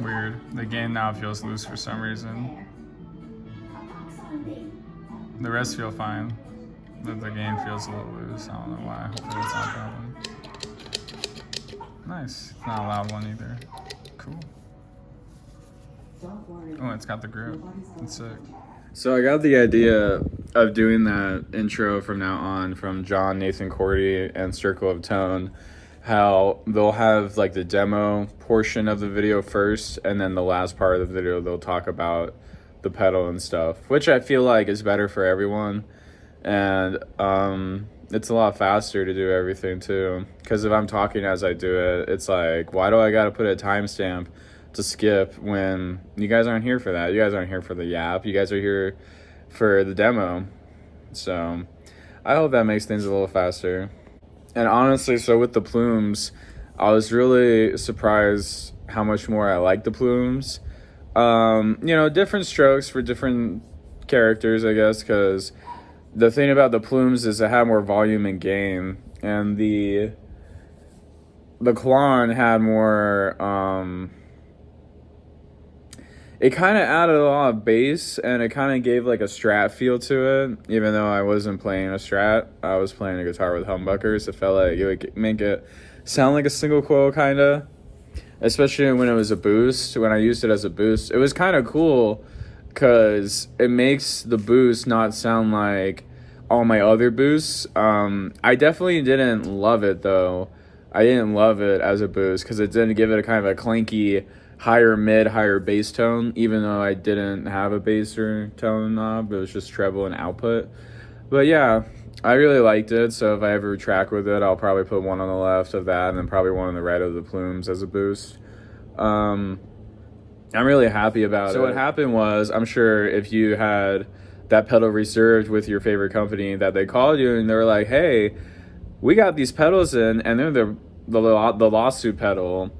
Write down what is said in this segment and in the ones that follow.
Weird. The gain now feels loose for some reason. The rest feel fine. But the gain feels a little loose. I don't know why. Hopefully that's not a problem. Nice. It's not a loud one either. Cool. Oh, it's got the grip. It's sick. So I got the idea of doing that intro from now on from John, Nathan Cordy, and Circle of Tone. How they'll have like the demo portion of the video first, and then the last part of the video they'll talk about the pedal and stuff, which I feel like is better for everyone. And it's a lot faster to do everything too, because if I'm talking as I do it, it's like, why do I gotta put a timestamp to skip when you guys aren't here for that? You guys aren't here for the yap. You guys are here for the demo. So I hope that makes things a little faster. And honestly, so with the Plumes, I was really surprised how much more I like the Plumes. You know, different strokes for different characters, I guess, because the thing about the Plumes is it had more volume and gain, and the Klon had more, it kind of added a lot of bass, and it kind of gave like a Strat feel to it. Even though I wasn't playing a Strat, I was playing a guitar with humbuckers. It felt like it would make it sound like a single coil, kind of. Especially when it was a boost, when I used it as a boost. It was kind of cool because it makes the boost not sound like all my other boosts. I definitely didn't love it, though. I didn't love it as a boost because it didn't give it a kind of a clanky higher mid, higher bass tone, even though I didn't have a bass or tone knob. It was just treble and output. But yeah, I really liked it, so if I ever track with it, I'll probably put one on the left of that and then probably one on the right of the Plumes as a boost. I'm really happy about it. So what happened was, I'm sure if you had that pedal reserved with your favorite company, that they called you and they were like, hey, we got these pedals in, and they're the the lawsuit pedal,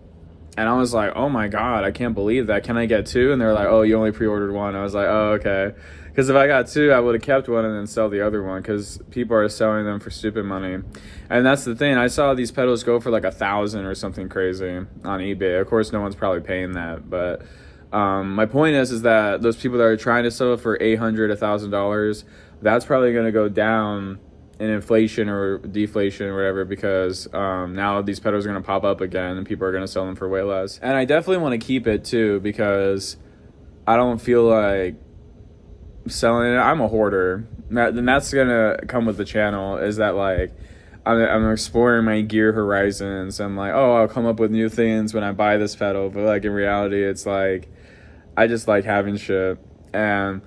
and I was like, oh my god, I can't believe that. Can I get 2? And they're like, oh, you only pre-ordered 1. I was like, oh, okay. Because if I got 2, I would have kept 1 and then sell the other one, because people are selling them for stupid money. And that's the thing. I saw these pedals go for like $1,000 or something crazy on eBay. Of course, no one's probably paying that, but my point is that those people that are trying to sell it for $800, $1,000, that's probably going to go down in inflation or deflation or whatever, because now these pedals are going to pop up again and people are going to sell them for way less. And I definitely want to keep it too, because I don't feel like selling it. I'm a hoarder, and that's going to come with the channel, is that like I'm exploring my gear horizons. I'm like, oh, I'll come up with new things when I buy this pedal, but like in reality, it's like I just like having shit. And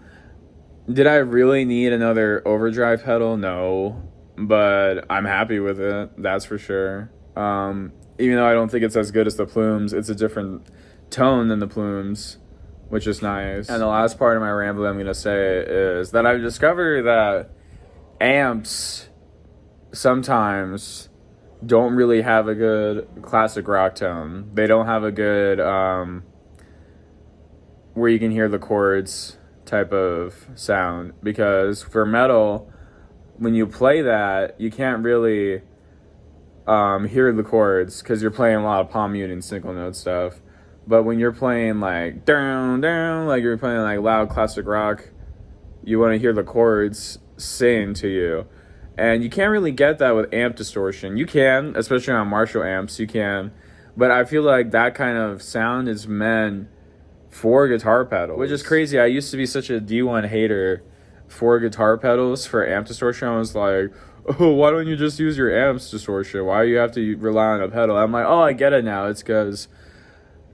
did I really need another overdrive pedal? No, but I'm happy with it, that's for sure. Even though I don't think it's as good as the Plumes, it's a different tone than the Plumes, which is nice. And the last part of my rambling I'm going to say is that I've discovered that amps sometimes don't really have a good classic rock tone. They don't have a good where you can hear the chords type of sound, because for metal, when you play that, you can't really hear the chords because you're playing a lot of palm mute and single note stuff. But when you're playing like down down, like you're playing like loud classic rock, you want to hear the chords sing to you. And you can't really get that with amp distortion. You can, especially on Marshall amps, you can. But I feel like that kind of sound is meant for guitar pedals, which is crazy. I used to be such a D1 hater for guitar pedals for amp distortion. I was like, oh, why don't you just use your amp's distortion? Why do you have to rely on a pedal? I'm like, oh, I get it now. It's because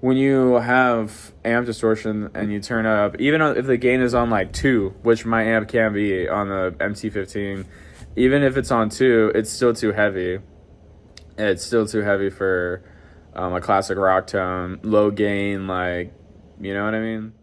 when you have amp distortion and you turn up, even if the gain is on like 2, which my amp can be on the MT15, even if it's on 2, it's still too heavy. It's still too heavy for a classic rock tone, low gain, like, you know what I mean?